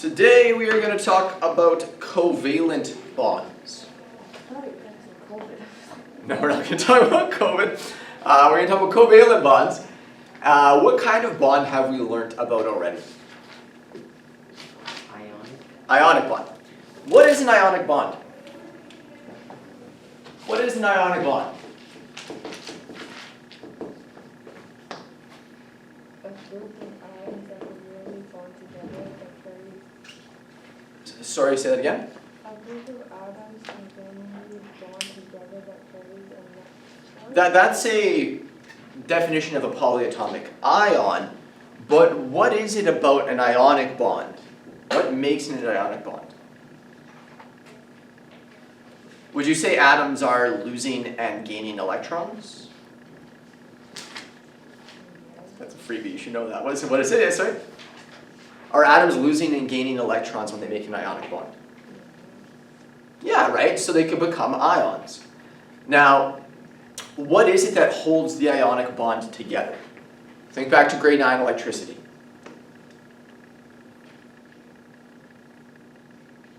Today we are going to talk about covalent bonds. No, we're not going to talk about COVID. We're going to talk about covalent bonds. What kind of bond have we learned about already? Ionic bond. What is an ionic bond? What is an ionic bond? A group of ions that are really bond together that carries. Sorry, say that again? A group of atoms that randomly bond together that carries a net. That's a definition of a polyatomic ion, but what is it about an ionic bond? What makes it an ionic bond? Would you say atoms are losing and gaining electrons? That's a freebie, you should know that. What is it? Sorry? Are atoms losing and gaining electrons when they make an ionic bond? Yeah, right? So they can become ions. Now, what is it that holds the ionic bond together? Think back to grade 9 electricity.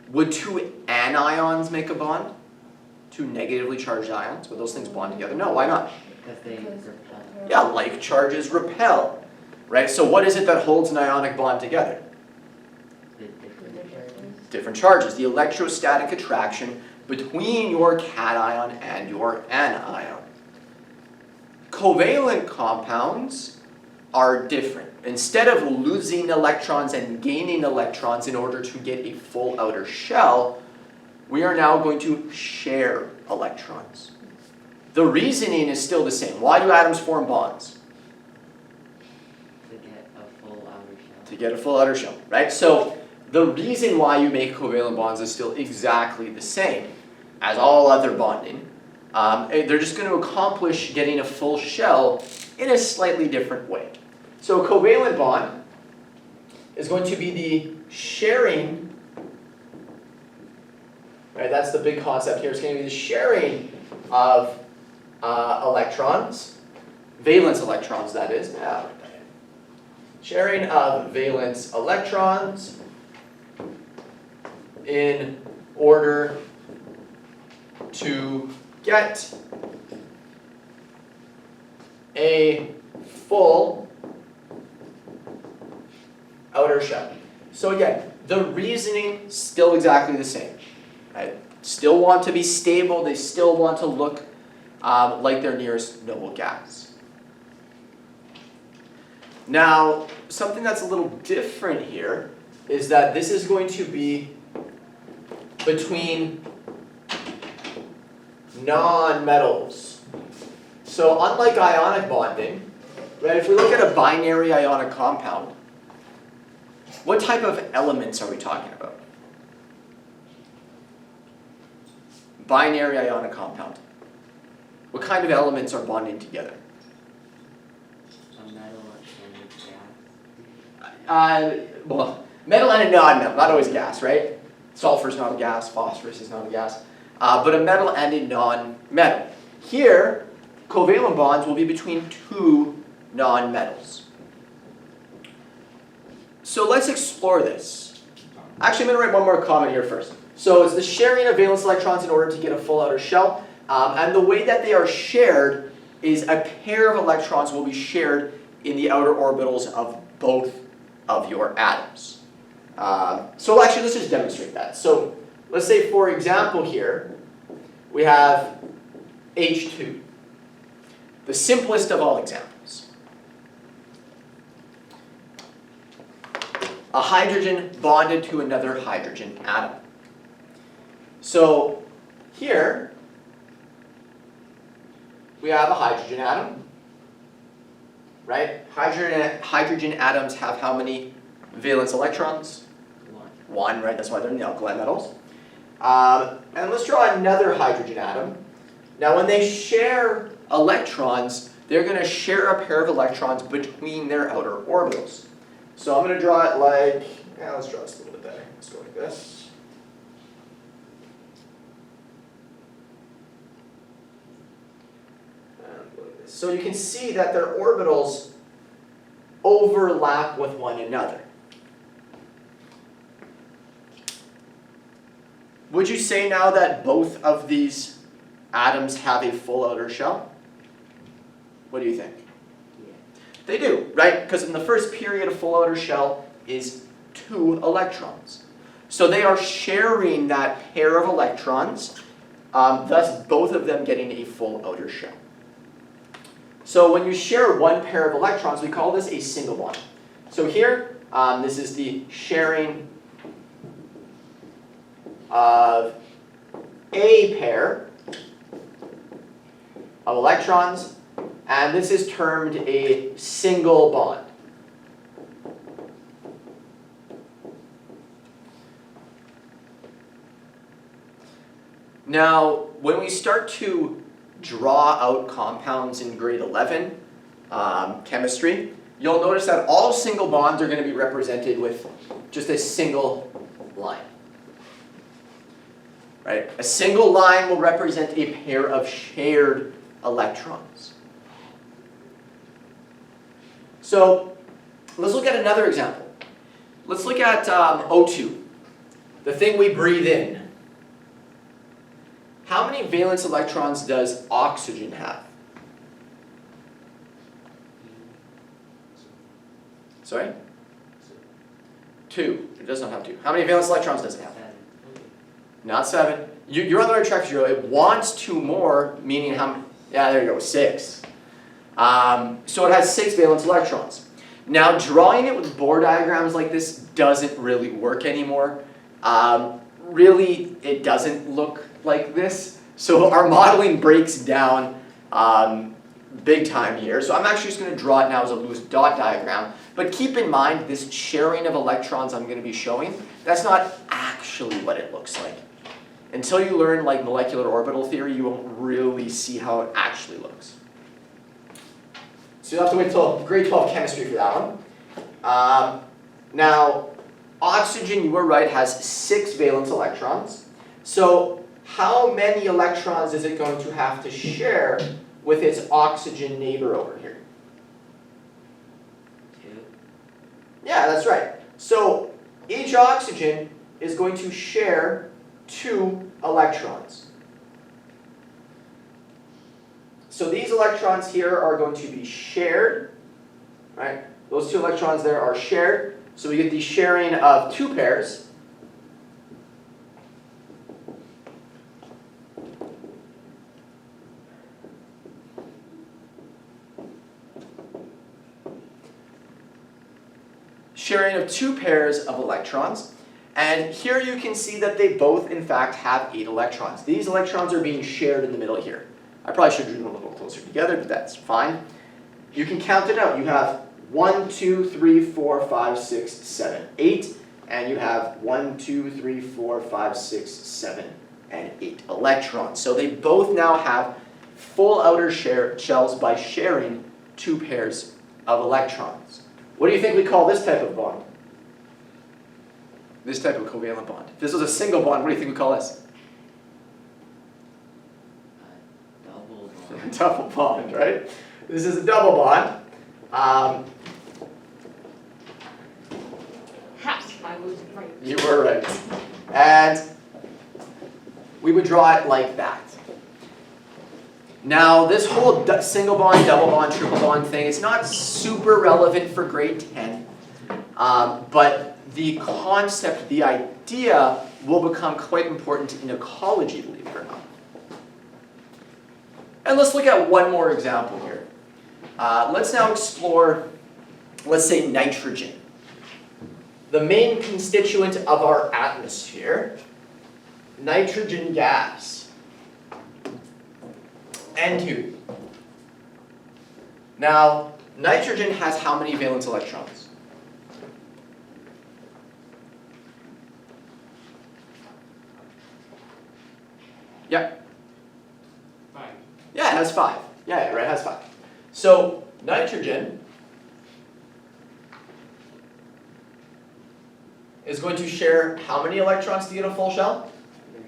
Would two anions make a bond? Two negatively charged ions? Would those things bond together? No, why not? Because they repel. Yeah, like charges repel. Right? So what is it that holds an ionic bond together? The different charges. Different charges. The electrostatic attraction between your cation and your anion. Covalent compounds are different. Instead of losing electrons and gaining electrons in order to get a full outer shell, we are now going to share electrons. The reasoning is still the same. Why do atoms form bonds? To get a full outer shell. To get a full outer shell, right? So the reason why you make covalent bonds is still exactly the same as all other bonding. They're just going to accomplish getting a full shell in a slightly different way. So a covalent bond is going to be the sharing, right? That's the big concept here. It's going to be the sharing of electrons, valence electrons, that is. Sharing of valence electrons in order to get a full outer shell. So again, the reasoning still exactly the same. Right? Still want to be stable. They still want to look like their nearest noble gas. Now, something that's a little different here is that this is going to be between non-metals. So unlike ionic bonding, right, if we look at a binary ionic compound, what type of elements are we talking about? Binary ionic compound. What kind of elements are bonding together? A metal and a gas. Well, metal and a non-metal, not always gas, right? Sulfur is not a gas, phosphorus is not a gas, but a metal and a non-metal. Here, covalent bonds will be between two non-metals. So let's explore this. Actually, I'm going to write one more comment here first. So it's the sharing of valence electrons in order to get a full outer shell. And the way that they are shared is a pair of electrons will be shared in the outer orbitals of both of your atoms. So actually, let's just demonstrate that. So let's say, for example, here, we have H2. The simplest of all examples. A hydrogen bonded to another hydrogen atom. So here, we have a hydrogen atom, right? Hydrogen atoms have how many valence electrons? One, right? That's why they're in the alkali metals. And let's draw another hydrogen atom. Now when they share electrons, they're going to share a pair of electrons between their outer orbitals. So I'm going to draw it like, let's draw this a little bit better. Let's go like this. So you can see that their orbitals overlap with one another. Would you say now that both of these atoms have a full outer shell? What do you think? Yeah. They do, right? Because in the first period, a full outer shell is 2 electrons. So they are sharing that pair of electrons, thus both of them getting a full outer shell. So when you share one pair of electrons, we call this a single bond. So here, this is the sharing of a pair of electrons, and this is termed a single bond. Now, when we start to draw out compounds in grade 11 chemistry, you'll notice that all single bonds are going to be represented with just a single line. Right? A single line will represent a pair of shared electrons. So let's look at another example. Let's look at O2, the thing we breathe in. How many valence electrons does oxygen have? Sorry? 2. It does not have 2. How many valence electrons does it have? 7. Not 7. You're on the right track, Zero. It wants 2 more, meaning how many? Yeah, there you go, 6. So it has 6 valence electrons. Now, drawing it with Bohr diagrams like this doesn't really work anymore. Really, it doesn't look like this. So our modeling breaks down big time here. So I'm actually just going to draw it now as a loose dot diagram. But keep in mind, this sharing of electrons I'm going to be showing, that's not actually what it looks like. Until you learn like molecular orbital theory, you won't really see how it actually looks. So you'll have to wait till grade 12 chemistry for that one. Now, oxygen, you were right, has 6 valence electrons. So how many electrons is it going to have to share with its oxygen neighbor over here? 2. Yeah, that's right. So each oxygen is going to share 2 electrons. So these electrons here are going to be shared, right? Those 2 electrons there are shared. So we get the sharing of 2 pairs. Sharing of 2 pairs of electrons. And here you can see that they both, in fact, have 8 electrons. These electrons are being shared in the middle here. I probably should have drawn them a little closer together, but that's fine. You can count it out. You have 1, 2, 3, 4, 5, 6, 7, 8. And you have 1, 2, 3, 4, 5, 6, 7, and 8 electrons. So they both now have full outer shells by sharing 2 pairs of electrons. What do you think we call this type of bond? This type of covalent bond. If this was a single bond, what do you think we call this? Double bond. Double bond, right? This is a double bond. I was right. You were right. And we would draw it like that. Now, this whole single bond, double bond, triple bond thing, it's not super relevant for grade 10. But the concept, the idea, will become quite important in ecology, believe it or not. And let's look at one more example here. Let's now explore, let's say, nitrogen. The main constituent of our atmosphere, nitrogen gas. N2. Now, nitrogen has how many valence electrons? Yeah. 5. Yeah, it has 5. Yeah, right, it has 5. So, nitrogen is going to share how many electrons to get a full shell? 3.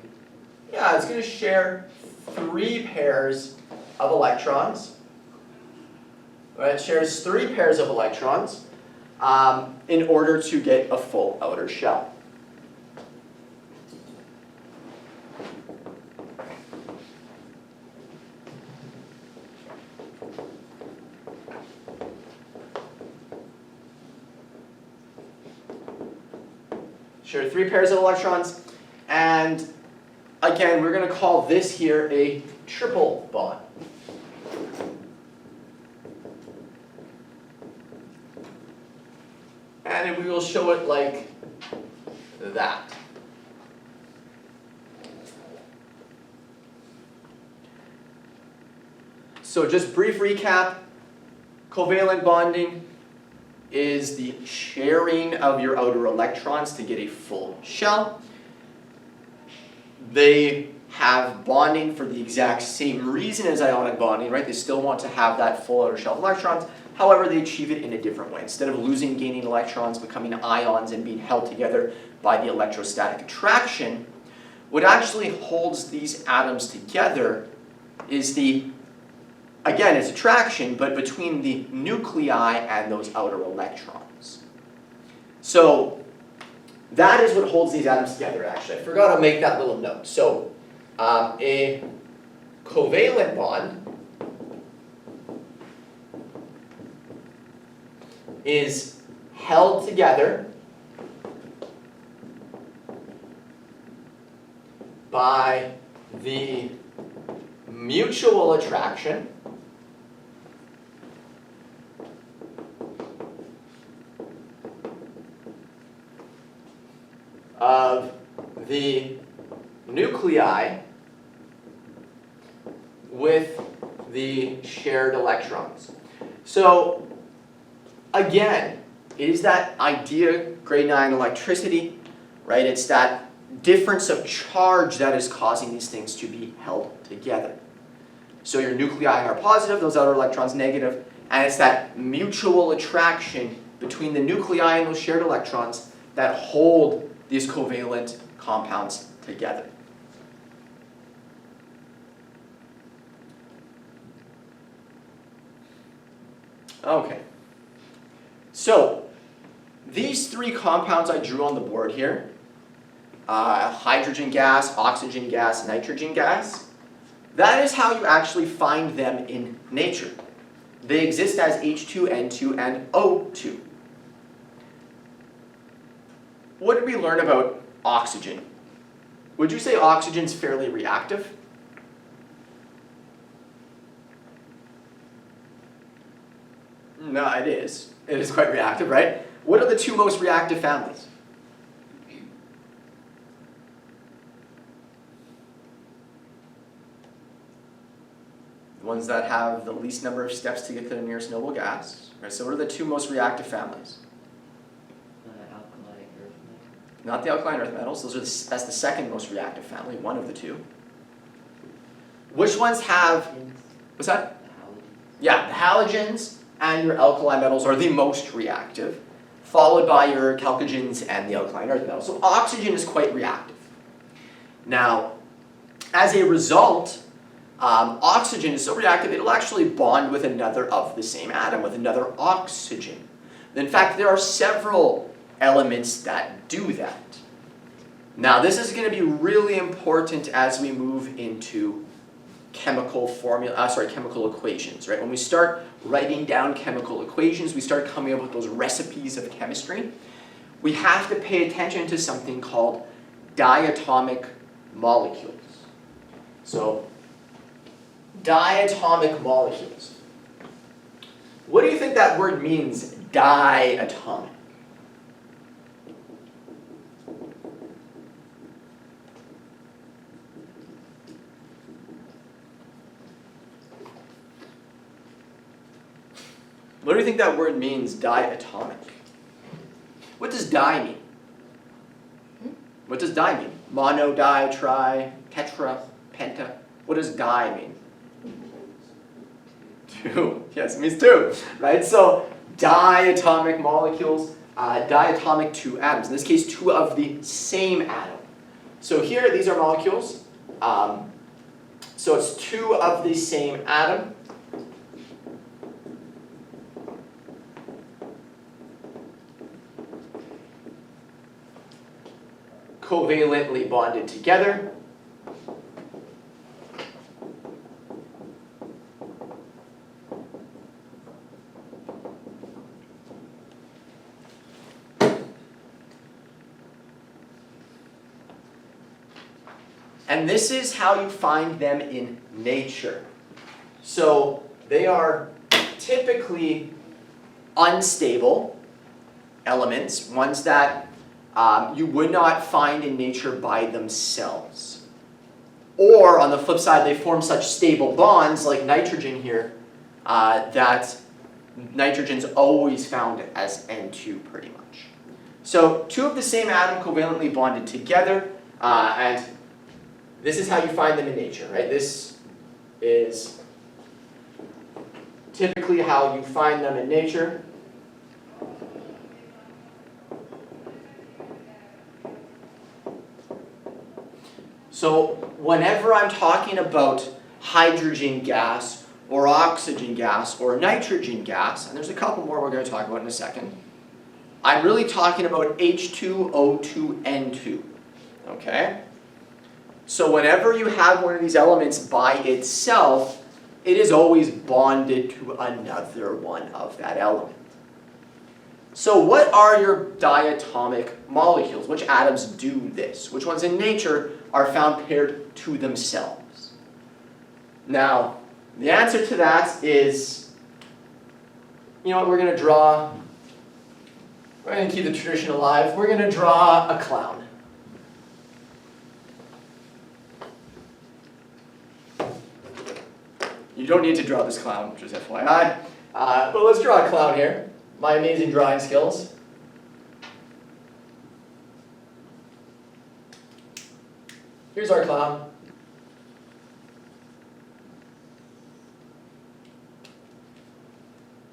Yeah, it's going to share 3 pairs of electrons. Right, it shares 3 pairs of electrons in order to get a full outer shell. share 3 pairs of electrons, and again, we're going to call this here a triple bond. And we will show it like that. So just brief recap, covalent bonding is the sharing of your outer electrons to get a full shell. They have bonding for the exact same reason as ionic bonding, right? They still want to have that full outer shell of electrons. However, they achieve it in a different way. Instead of losing, gaining electrons, becoming ions, and being held together by the electrostatic attraction, what actually holds these atoms together is again, it's attraction, but between the nuclei and those outer electrons. So that is what holds these atoms together, actually. I forgot to make that little note. So a covalent bond is held together by the mutual attraction of the nuclei with the shared electrons. So again, it is that idea, grade 9 electricity, right? It's that difference of charge that is causing these things to be held together. So your nuclei are positive, those outer electrons negative, and it's that mutual attraction between the nuclei and those shared electrons that hold these covalent compounds together. Okay. So these 3 compounds I drew on the board here, hydrogen gas, oxygen gas, nitrogen gas, that is how you actually find them in nature. They exist as H2, N2, and O2. What did we learn about oxygen? Would you say oxygen is fairly reactive? No, it is. It is quite reactive, right? What are the 2 most reactive families? The ones that have the least number of steps to get to the nearest noble gas. Right? So what are the 2 most reactive families? Alkali earth metal. Not the alkaline earth metals. That's the second most reactive family, one of the 2. Which ones have, what's that? The halogens. Yeah, the halogens and your alkali metals are the most reactive, followed by your chalcogens and the alkaline earth metals. So oxygen is quite reactive. Now, as a result, oxygen is so reactive it'll actually bond with another of the same atom, with another oxygen. In fact, there are several elements that do that. Now, this is going to be really important as we move into chemical equations, right? When we start writing down chemical equations, we start coming up with those recipes of chemistry. We have to pay attention to something called diatomic molecules. So, diatomic molecules. What do you think that word means, diatomic? What do you think that word means, diatomic? What does di mean? What does di mean? Mono, di, tri, tetra, penta. What does di mean? 2. Yes, it means 2, right? So diatomic molecules, diatomic 2 atoms. In this case, 2 of the same atom. So here, these are molecules. So it's 2 of the same atom. Covalently bonded together. And this is how you find them in nature. So they are typically unstable elements, ones that you would not find in nature by themselves. Or on the flip side, they form such stable bonds like nitrogen here that nitrogen's always found as N2 pretty much. So two of the same atom covalently bonded together, and this is how you find them in nature, right? This is typically how you find them in nature. So whenever I'm talking about hydrogen gas or oxygen gas or nitrogen gas, and there's a couple more we're going to talk about in a second, I'm really talking about H2O2N2, okay? So whenever you have one of these elements by itself, it is always bonded to another one of that element. So what are your diatomic molecules? Which atoms do this? Which ones in nature are found paired to themselves? Now, the answer to that is, you know what, we're going to keep the tradition alive. We're going to draw a clown. You don't need to draw this clown, just FYI. But let's draw a clown here. My amazing drawing skills. Here's our clown.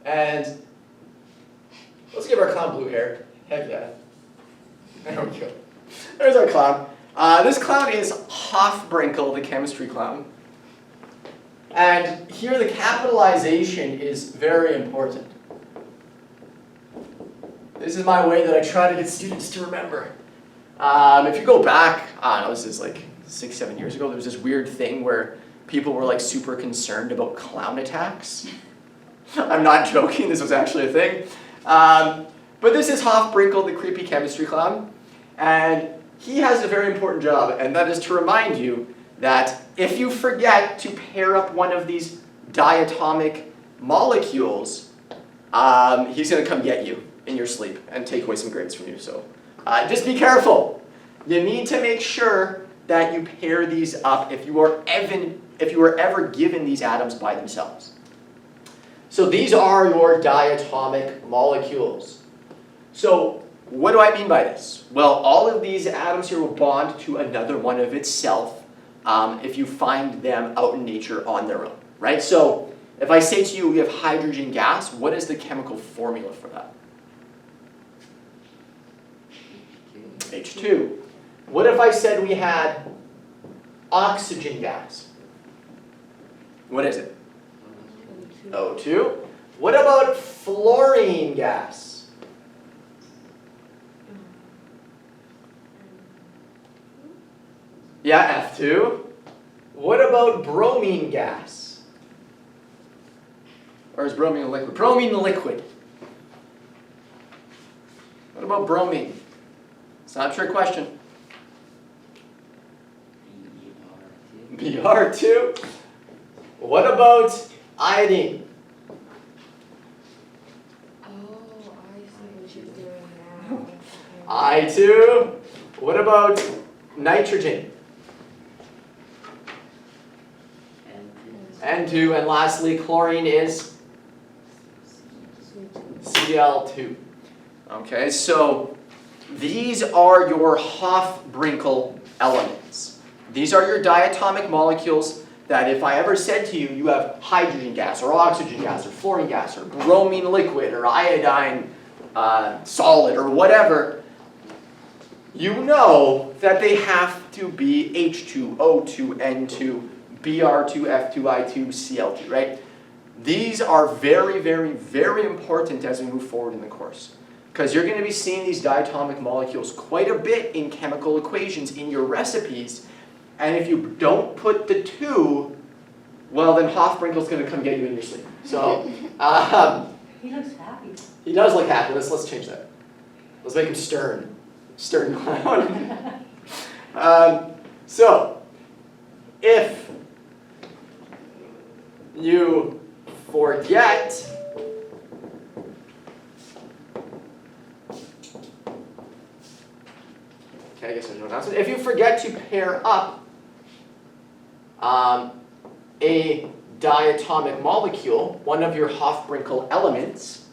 And let's give our clown blue hair. Heck yeah. There we go. There's our clown. This clown is Hofbrinkel, the chemistry clown. And here the capitalization is very important. This is my way that I try to get students to remember. If you go back, I don't know, this is like 6-7 years ago, there was this weird thing where people were like super concerned about clown attacks. I'm not joking, this was actually a thing. But this is Hofbrinkel, the creepy chemistry clown. And he has a very important job, and that is to remind you that if you forget to pair up one of these diatomic molecules, he's going to come get you in your sleep and take away some grades from you. So just be careful. You need to make sure that you pair these up if you are ever given these atoms by themselves. So these are your diatomic molecules. So what do I mean by this? Well, all of these atoms here will bond to another one of itself if you find them out in nature on their own, right? So if I say to you we have hydrogen gas, what is the chemical formula for that? H2. What if I said we had oxygen gas? What is it? O2. What about fluorine gas? Yeah, F2. What about bromine gas? Or is bromine a liquid? Bromine liquid. What about bromine? It's not a trick question. Br2. What about iodine? Oh, I see what you're doing now. I2. What about nitrogen? N2. And lastly, chlorine is Cl2. Okay, so these are your Hofbrinkel elements. These are your diatomic molecules that if I ever said to you, you have hydrogen gas or oxygen gas or fluorine gas or bromine liquid or iodine solid or whatever, you know that they have to be H2, O2, N2, Br2, F2, I2, Cl2, right? These are very, very, very important as we move forward in the course. Because you're going to be seeing these diatomic molecules quite a bit in chemical equations in your recipes. And if you don't put the two, well, then Hofbrinkel's going to come get you in your sleep. So, He looks happy. he does look happy. Let's change that. Let's make him stern. Stern clown. So, if you forget okay, I guess there's no announcement. If you forget to pair up a diatomic molecule, one of your Hofbrinkel elements,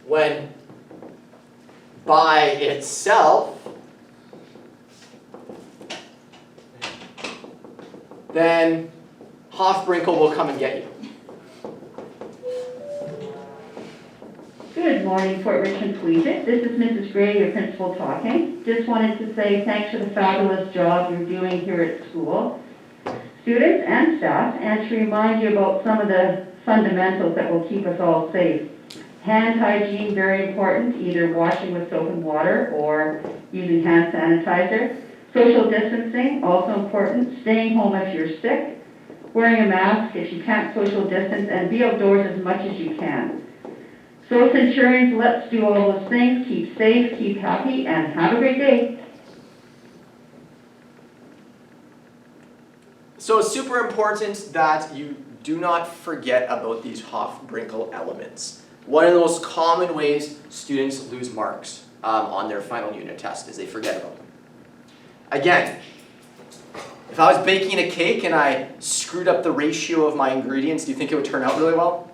when by itself, then Hofbrinkel will come and get you. Good morning, Fort Richmond Collegiate. This is Mrs. Gray, your principal talking. Just wanted to say thanks for the fabulous job you're doing here at school, students and staff, and to remind you about some of the fundamentals that will keep us all safe. Hand hygiene, very important, either washing with soap and water or using hand sanitizer. Social distancing, also important. Staying home if you're sick. Wearing a mask if you can't social distance, and be outdoors as much as you can. So Centurions, let's do all those things. Keep safe, keep happy, and have a great day. So it's super important that you do not forget about these Hofbrinkel elements. One of the most common ways students lose marks on their final unit test is they forget about them. Again, if I was baking a cake and I screwed up the ratio of my ingredients, do you think it would turn out really well?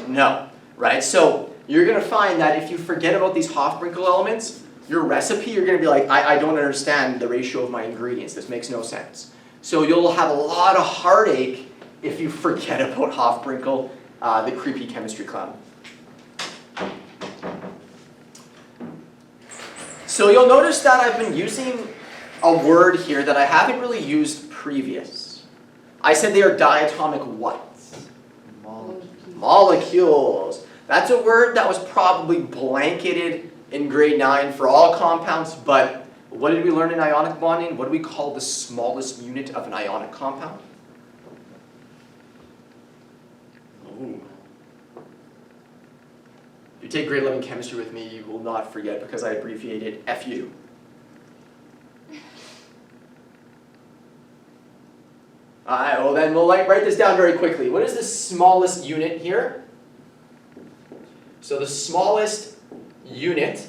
No, right? So you're going to find that if you forget about these Hofbrinkel elements, your recipe, you're going to be like, I don't understand the ratio of my ingredients. This makes no sense. So you'll have a lot of heartache if you forget about Hofbrinkel, the creepy chemistry clown. So you'll notice that I've been using a word here that I haven't really used previous. I said they are diatomic what? Molecules. That's a word that was probably blanketed in grade 9 for all compounds, but what did we learn in ionic bonding? What do we call the smallest unit of an ionic compound? Ooh. If you take grade 11 chemistry with me, you will not forget because I abbreviated FU. Alright, well then we'll write this down very quickly. What is the smallest unit here? So the smallest unit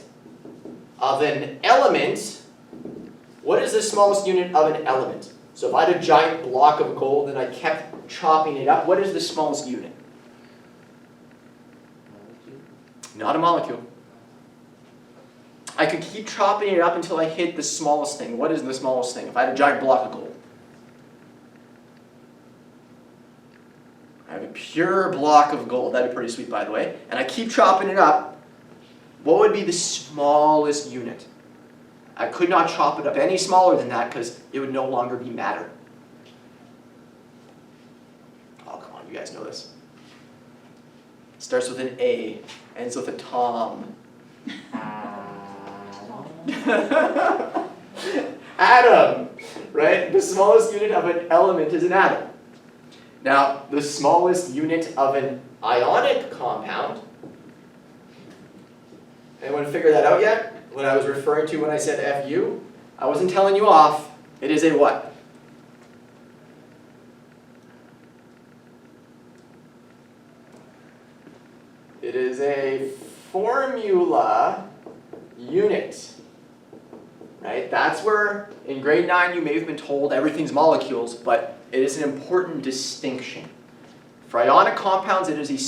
of an element, what is the smallest unit of an element? So if I had a giant block of gold and I kept chopping it up, what is the smallest unit? Not a molecule. I could keep chopping it up until I hit the smallest thing. What is the smallest thing? If I had a giant block of gold. I have a pure block of gold. That'd be pretty sweet, by the way. And I keep chopping it up. What would be the smallest unit? I could not chop it up any smaller than that because it would no longer be matter. Oh, come on, you guys know this. It starts with an A, ends with a Tom. Atom, right? The smallest unit of an element is an atom. Now, the smallest unit of an ionic compound, anyone figure that out yet? What I was referring to when I said FU? I wasn't telling you off. It is a what? It is a formula unit. Right? That's where, in grade 9, you may have been told everything's molecules, but it is an important distinction. For ionic compounds, it is a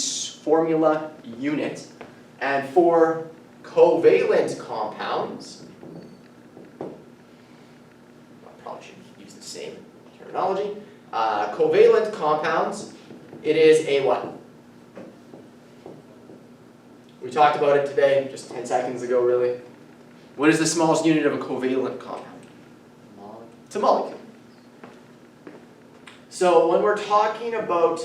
formula unit. And for covalent compounds, I probably should use the same terminology. Covalent compounds, it is a what? We talked about it today, just 10 seconds ago, really. What is the smallest unit of a covalent compound? It's a molecule. So when we're talking about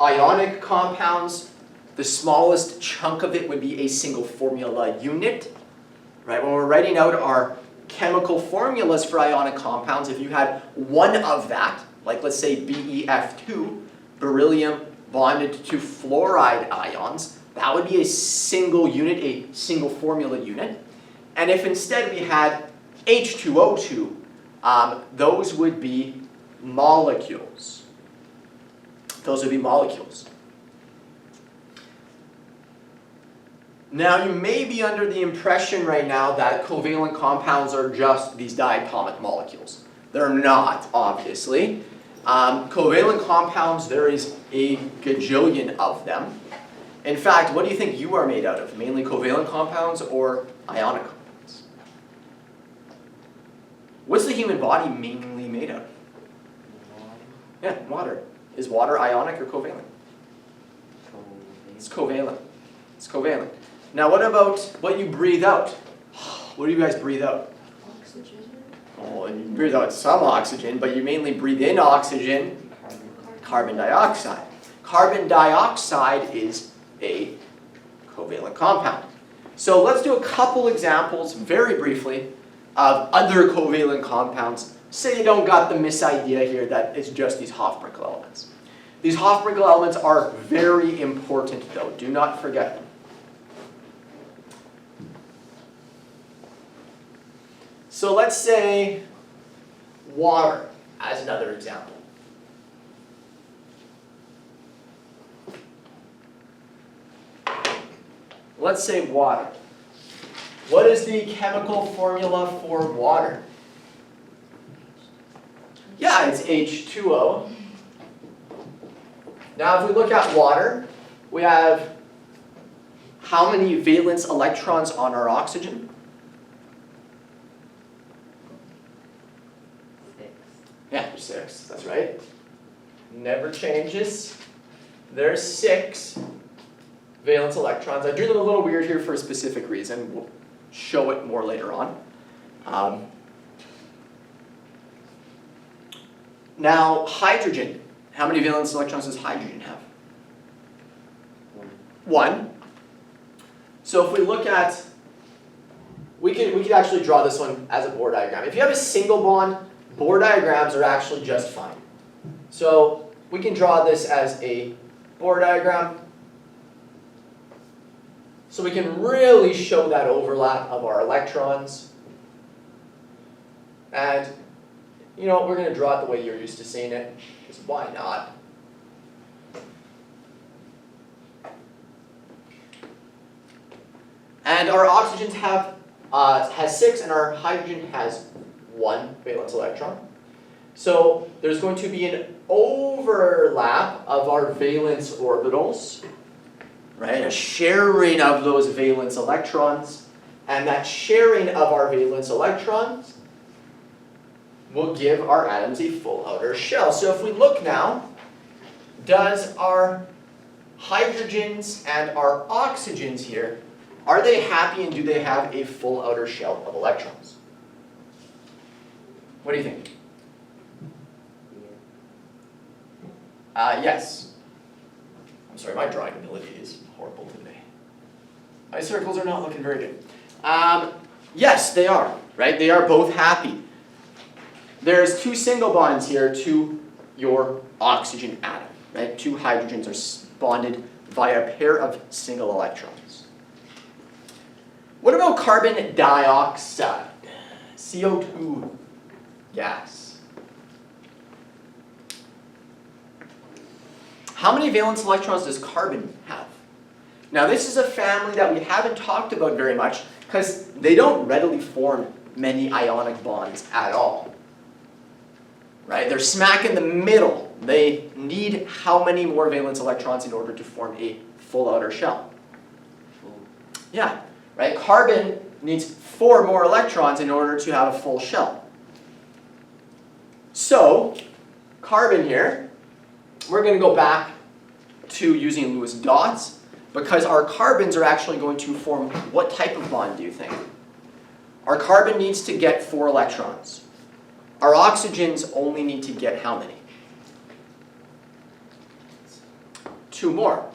ionic compounds, the smallest chunk of it would be a single formula unit. Right? When we're writing out our chemical formulas for ionic compounds, if you had one of that, like let's say BeF2, beryllium bonded to fluoride ions, that would be a single unit, a single formula unit. And if instead we had H2O2, those would be molecules. Those would be molecules. Now you may be under the impression right now that covalent compounds are just these diatomic molecules. They're not, obviously. Covalent compounds, there is a gajillion of them. In fact, what do you think you are made out of? Mainly covalent compounds or ionic compounds? What's the human body mainly made out of? Yeah, water. Is water ionic or covalent? It's covalent. It's covalent. Now what about what you breathe out? What do you guys breathe out? Oxygen. Oh, you breathe out some oxygen, but you mainly breathe in oxygen, carbon dioxide. Carbon dioxide is a covalent compound. So let's do a couple examples, very briefly, of other covalent compounds. Say you don't got the misidea here that it's just these Hofbrinkel elements. These Hofbrinkel elements are very important though, do not forget them. So let's say water as another example. Let's say water. What is the chemical formula for water? Yeah, it's H2O. Now if we look at water, we have how many valence electrons on our oxygen? 6. Yeah, there's 6, that's right. Never changes. There's 6 valence electrons. I drew them a little weird here for a specific reason. We'll show it more later on. Now, hydrogen. How many valence electrons does hydrogen have? 1. So if we look at, we could actually draw this one as a Bohr diagram. If you have a single bond, Bohr diagrams are actually just fine. So we can draw this as a Bohr diagram. So we can really show that overlap of our electrons. And, you know, we're going to draw it the way you're used to seeing it, because why not? And our oxygens has 6, and our hydrogen has 1 valence electron. So there's going to be an overlap of our valence orbitals, right? A sharing of those valence electrons, and that sharing of our valence electrons will give our atoms a full outer shell. So if we look now, does our hydrogens and our oxygens here, are they happy and do they have a full outer shell of electrons? What do you think? Yes. I'm sorry, my drawing ability is horrible today. My circles are not looking very good. Yes, they are, right? They are both happy. There's 2 single bonds here to your oxygen atom, right? 2 hydrogens are bonded via a pair of single electrons. What about carbon dioxide? CO2 gas. How many valence electrons does carbon have? Now this is a family that we haven't talked about very much because they don't readily form many ionic bonds at all. Right? They're smack in the middle. They need how many more valence electrons in order to form a full outer shell? Yeah, right? Carbon needs 4 more electrons in order to have a full shell. So, carbon here, we're going to go back to using Lewis dots because our carbons are actually going to form what type of bond do you think? Our carbon needs to get 4 electrons. Our oxygens only need to get how many? 2 more.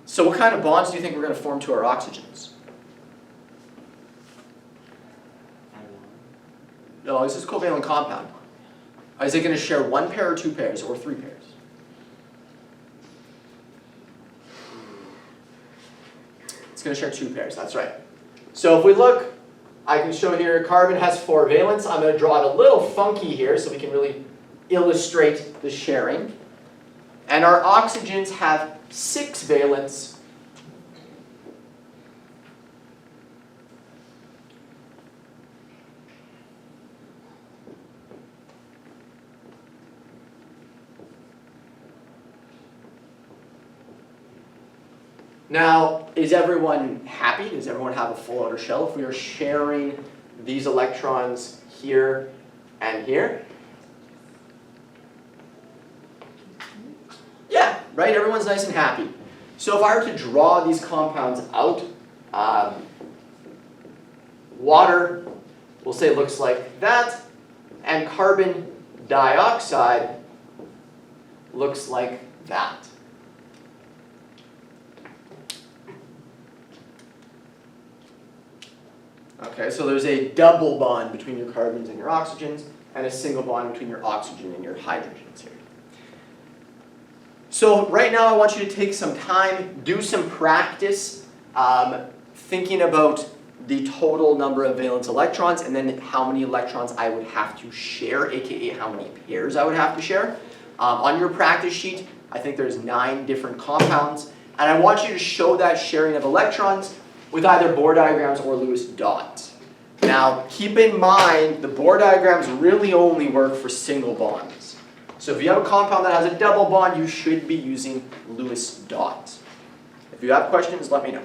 So what kind of bonds do you think we're going to form to our oxygens? No, this is a covalent compound. Is it going to share 1 pair or 2 pairs or 3 pairs? It's going to share 2 pairs, that's right. So if we look, I can show here carbon has 4 valence. I'm going to draw it a little funky here so we can really illustrate the sharing. And our oxygens have 6 valence. Now, is everyone happy? Does everyone have a full outer shell if we are sharing these electrons here and here? Yeah, right? Everyone's nice and happy. So if I were to draw these compounds out, water, we'll say looks like that, and carbon dioxide looks like that. Okay, so there's a double bond between your carbons and your oxygens, and a single bond between your oxygen and your hydrogens here. So right now I want you to take some time, do some practice, thinking about the total number of valence electrons, and then how many electrons I would have to share, aka how many pairs I would have to share. On your practice sheet, I think there's 9 different compounds, and I want you to show that sharing of electrons with either Bohr diagrams or Lewis dots. Now, keep in mind, the Bohr diagrams really only work for single bonds. So if you have a compound that has a double bond, you should be using Lewis dots. If you have questions, let me know.